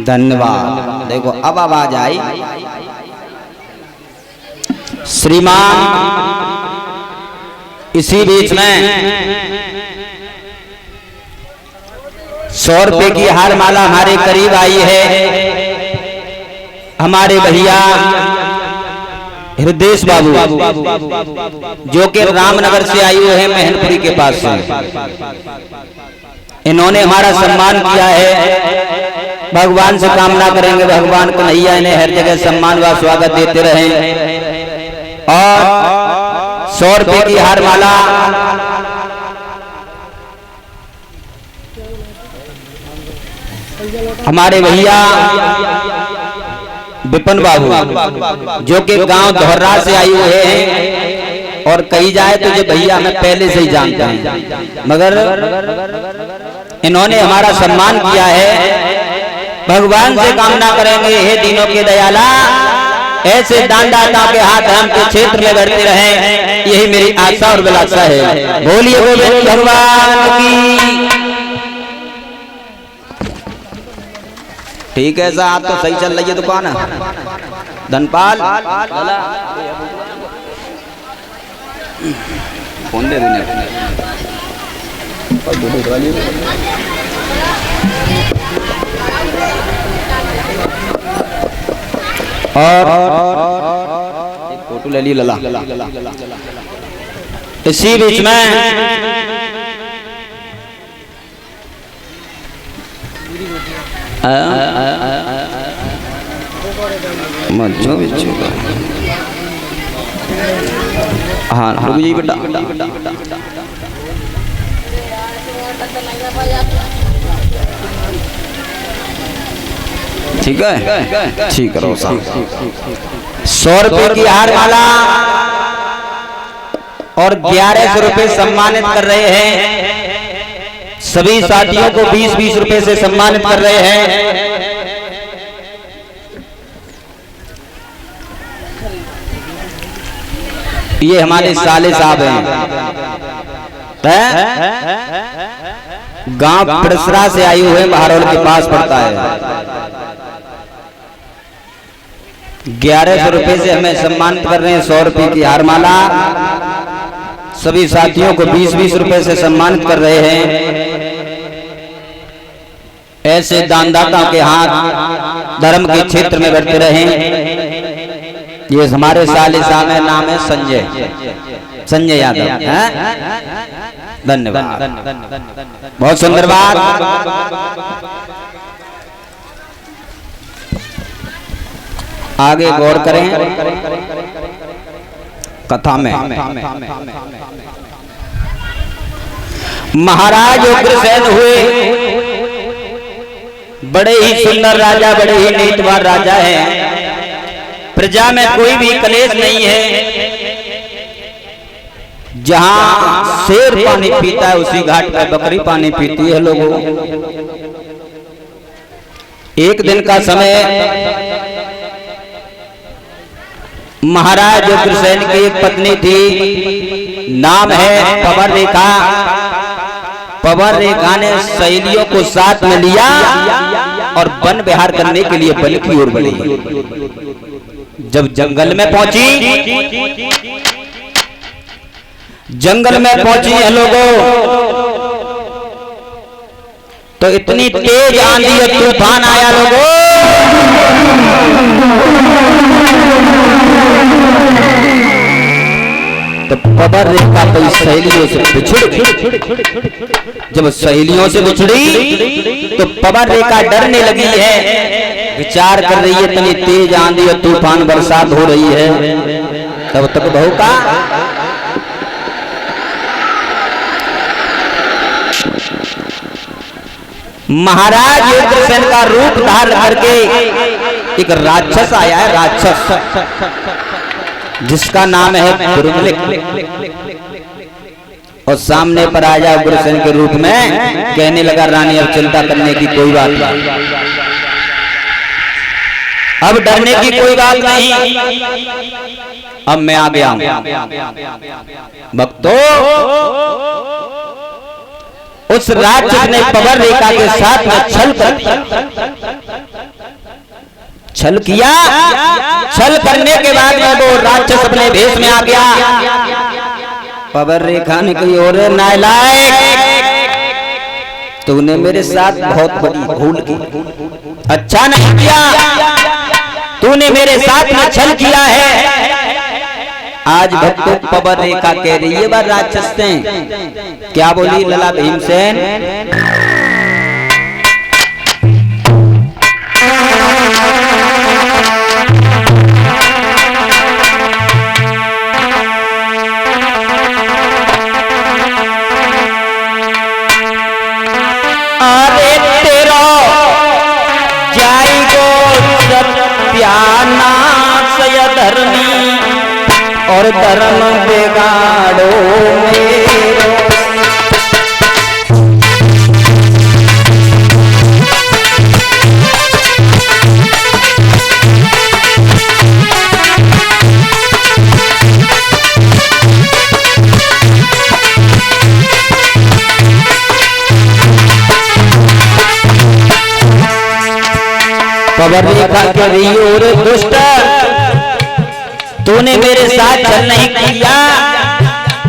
धन्यवाद। देखो अब आवाज आई। श्रीमान इसी बीच में 100 रुपए की हार माला हमारे करीब आई है। हमारे भैया हृदय बाबू जो कि रामनगर से आए हुए हैं, महनपुरी के पास से, इन्होंने हमारा सम्मान किया है। भगवान से कामना करेंगे भगवान कन्हैया इन्हें हर जगह सम्मान व स्वागत देते रहें। और 100 रुपए की हार माला हमारे भैया विपिन बाबू जो कि गांव धोर्रा से आए हुए हैं। और कही जाए तो ये भैया हमें पहले से ही जानते हैं, मगर इन्होंने हमारा सम्मान किया है। भगवान से कामना करेंगे हे दीनों के दयाला ऐसे दान दाताओं के हाथ हमके क्षेत्र में बढ़ते रहें, यही मेरी आशा और अभिलाषा है। बोलिए गोविंद भगवान की। ठीक है साहब, तो सही चल रही है दुकान। धनपाल फोन दे देने। और एक फोटो ले ली लला। इसी बीच में हाँ रुक जी बेटा। ठीक है, ठीक है। 100 रुपए की हार माला और 1100 रुपए सम्मानित कर रहे हैं। सभी साथियों को 20-20 रुपए से सम्मानित कर रहे हैं। ये हमारे साले साहब हैं, गांव परसरा से आए हुए, महारोल के पास पड़ता है। 1100 रुपए से हमें सम्मानित कर रहे हैं। 100 रुपए की हार माला सभी साथियों को 20-20 रुपए से सम्मानित कर रहे हैं। ऐसे दानदाताओं के हाथ धर्म के क्षेत्र में बढ़ते रहें। ये हमारे साले साहब है, नाम है संजय यादव। धन्यवाद, बहुत सुंदर बात। आगे गौर करें कथा में। महाराज उग्रसेन हुए, बड़े ही सुंदर राजा, बड़े ही नीतिवान राजा हैं। प्रजा में कोई भी कलेश नहीं है। जहां शेर पानी पीता है उसी घाट पर बकरी पानी पीती है। लोगों, एक दिन का समय महाराज उग्रसेन की एक पत्नी थी, नाम है पवन रेखा। पवन रेखा ने सहेलियों को साथ में लिया और वन विहार करने के लिए वन की ओर बढ़ी। जब जंगल में पहुंची, जंगल में पहुंची है लोगों, तो इतनी तेज आंधी और तूफान आया लोगों, तो पवन रेखा कई सहेलियों से बिछड़ी। जब सहेलियों से बिछड़ी तो पवन रेखा डरने लगी है, विचार कर रही है इतनी तेज आंधी और तूफान बरसात हो रही है। तब तक बहू का महाराज उग्रसेन का रूप धारण करके एक राक्षस आया है, राक्षस जिसका नाम है दुर्मलिक। और सामने पर राजा उग्रसेन के रूप में कहने लगा, रानी अब चिंता करने की कोई बात नहीं, अब डरने की कोई बात नहीं, अब मैं आ गया हूं। भक्तों, उस राक्षस ने पवन रेखा के साथ में छल कर दिया। छल किया, छल करने के बाद में वो राक्षस अपने भेष में आ गया। पवन रेखा ने कही, और नालायक, तूने मेरे साथ बहुत बड़ी भूल की, अच्छा नहीं किया, तूने मेरे साथ में छल किया है। आज भक्तों पवन रेखा कह रही है बार राक्षस ने क्या बोली, लला भीमसेन धर्मी और धर्म बिगाड़ो मेरो। पवन रेखा के रही और दुष्ट, तूने मेरे साथ छल नहीं किया,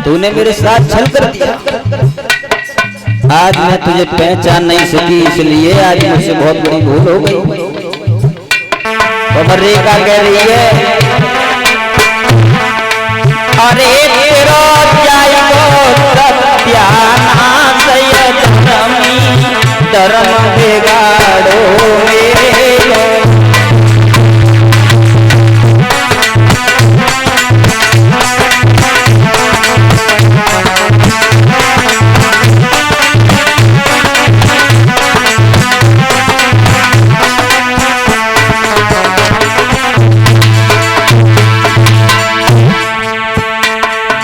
तूने मेरे साथ छल कर दिया। आज मैं तुझे पहचान नहीं सकी, इसलिए आज मुझसे बहुत बड़ी भूल हो गई। पवन रेखा कह रही है, अरे तेरा जाएगो सत्यानाश धर्मी, धर्म बिगाड़ो मेरो।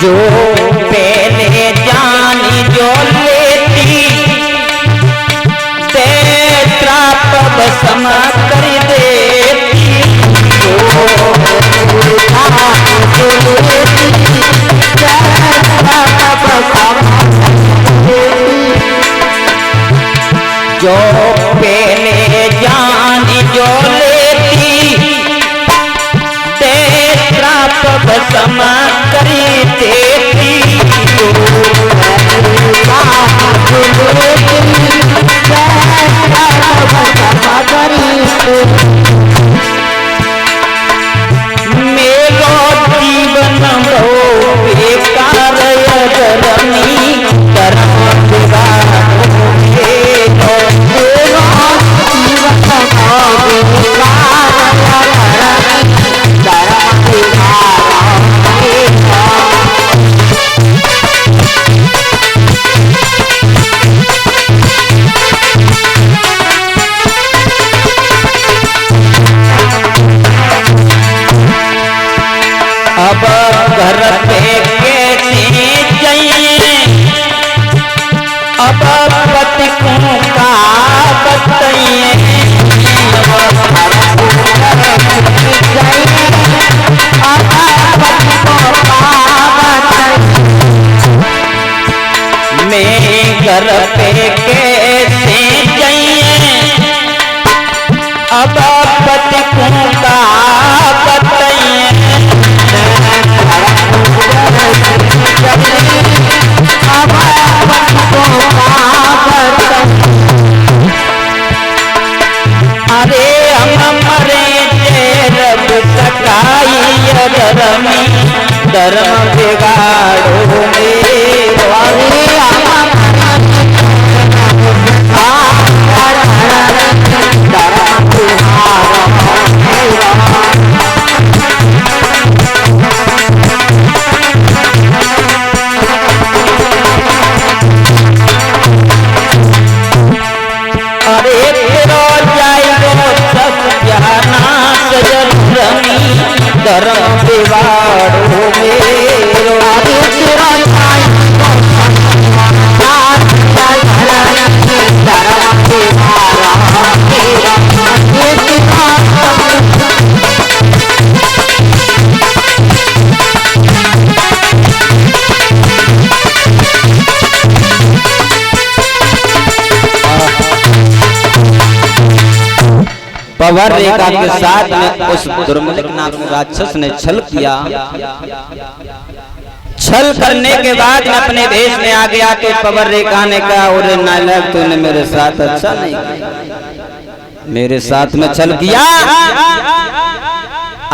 जो पहले जानी जो लेती तेत्राप समा कर देती, जो पहले जानी जो लेती तेत्राप समा करी देती, मेरो जीवन बहु बेकार धर्मी, धर्म बिगाड़ो मेरो। अब घर पे कैसे जाइए, अब पति को का बताइए, मैं घर पे कैसे जाइए, अब पति को का बताइए, अरे हम मरे रब सकाई धर्मी, धर्म बिगाड़ो मेरो। अरे तेरो जाएगो सत्यानाश धर्मी, धर्म बिगाड़ो मेरो। पवर रेखा के साथ में उस दुर्मलिक नाम राक्षस ने छल किया। छल करने के बाद में अपने भेष में आ गया तो पवर रेखा ने कहा, अरे नालायक, तूने मेरे साथ अच्छा नहीं किया, मेरे साथ में छल किया।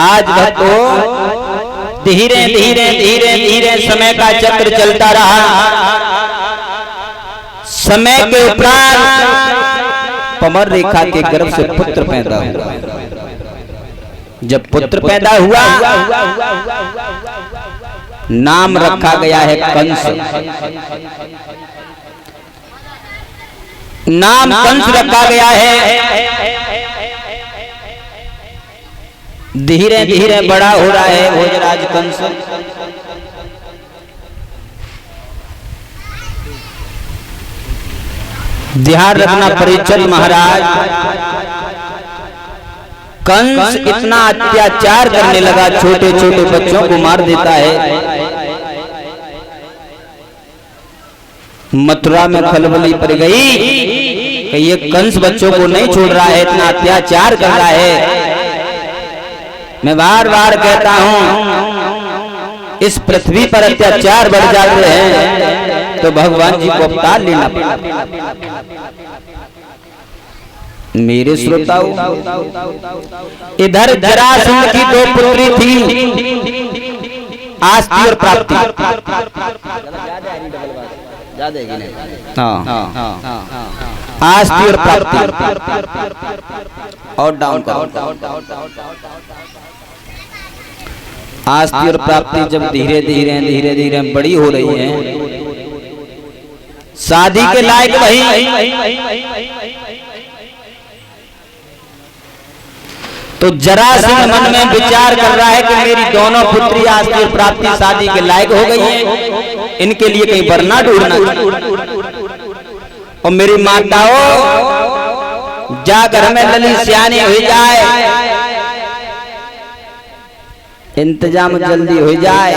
आज भक्तों धीरे धीरे धीरे धीरे समय का चक्र चलता रहा। समय के उपरांत पवर रेखा के गर्भ से पुत्र पैदा हुआ। जब पुत्र पैदा हुआ नाम रखा गया है कंस। नाम कंस रखा गया है। धीरे धीरे बड़ा हो रहा है भोजराज कंस। ध्यान रखना परीक्षित महाराज, कंस इतना अत्याचार करने लगा, छोटे छोटे बच्चों को मार देता है। मथुरा में खलबली पड़ गई कि ये कंस बच्चों को नहीं छोड़ रहा है, इतना अत्याचार कर रहा है। मैं बार बार कहता हूं, इस पृथ्वी पर अत्याचार बढ़ जाते हैं तो भगवान जी को अवतार लेना पड़ता। मेरे श्रोताओं, इधर जरासंध की दो पुत्री थी, आस्ती और प्राप्ति। आस्ती और प्राप्ति और डाउन करो। आस्ती और प्राप्ति जब धीरे धीरे धीरे धीरे बड़ी हो रही है, शादी के लायक वही, तो जरासंध मन में विचार कर रहा है कि मेरी दोनों पुत्री आस्ती और प्राप्ति शादी के लायक हो गई हैं, इनके लिए कहीं वरना ढूंढना। और मेरी माताओं जा घर में लली सियानी हो जाए, इंतजाम जल्दी हो जाए।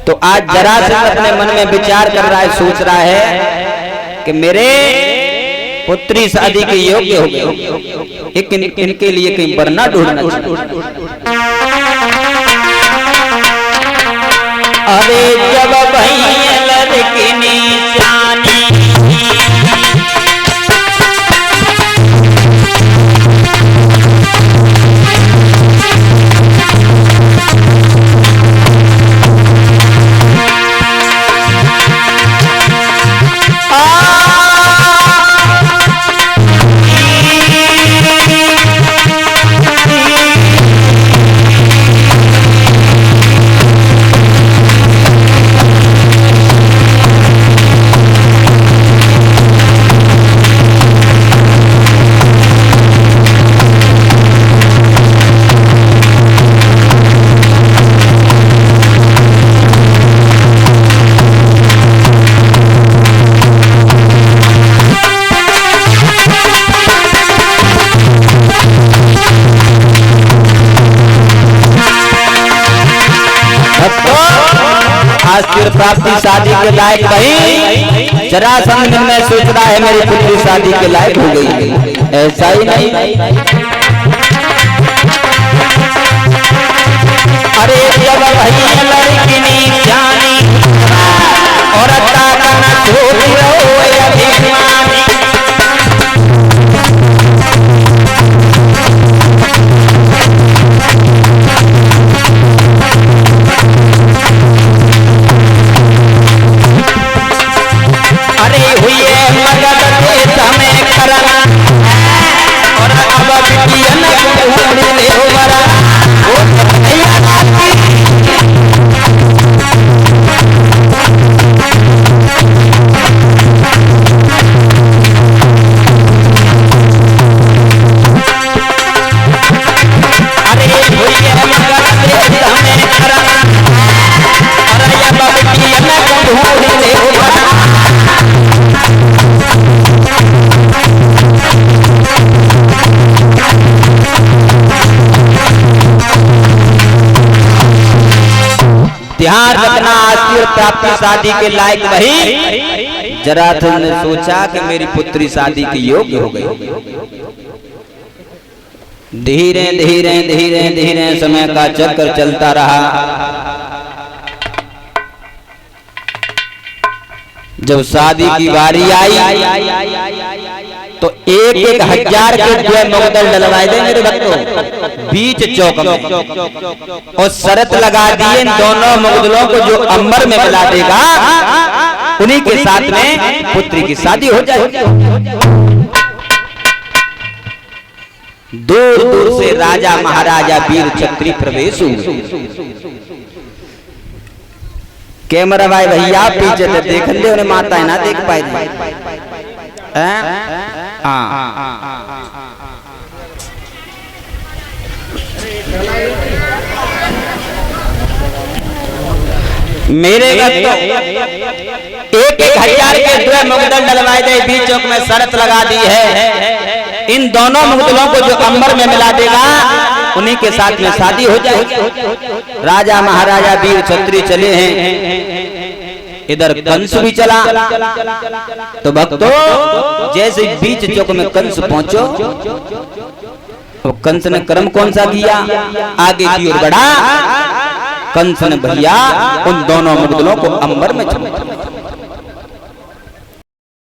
तो आज जरासंध अपने मन में विचार कर रहा है, सोच रहा है कि मेरे पुत्री शादी के योग्य हो गए, इनके लिए कहीं वरना ढूंढना। अरे जब भैया लड़की निशानी, प्राप्ति शादी के लायक नहीं, जरासंध में सोच रहा है मेरी पुत्री शादी के लायक हो गई। ऐसा ही नहीं, अरे जब भैया लड़की निशानी और ध्यान रखना, आस्ती और प्राप्ति शादी के लायक वही, जरासंध ने सोचा कि मेरी पुत्री शादी के योग्य हो गई। धीरे धीरे धीरे धीरे समय का चक्र चलता रहा। जब शादी की बारी आई तो एक हजार के द्वय मुगदल डलवाए दे मेरे भक्तों बीच चौक में, और शर्त लगा दी इन दोनों मुगदलों को जो अंबर में मिला देगा उन्हीं के साथ में पुत्री की शादी हो जाए। दूर दूर से राजा महाराजा वीर क्षत्रिय प्रवेश हुए। कैमरा भाई भैया पीछे से देख ले, उन्हें माता ना देख पाई। मेरे एक हजार के द्वय मुगदल डलवाए दे बीच चौक में शर्त लगा दी है, इन दोनों मुगदलों को जो अंबर में मिला देगा उन्हीं के साथ में शादी हो जाए। राजा महाराजा वीर क्षत्रिय चले हैं, इधर कंस भी चला। तो भक्तों जैसे बीच चौक में कंस पहुंचो तो कंस ने कर्म कौन सा किया, आगे की ओर बढ़ा। कंस ने भैया उन दोनों मुगदलों को अंबर में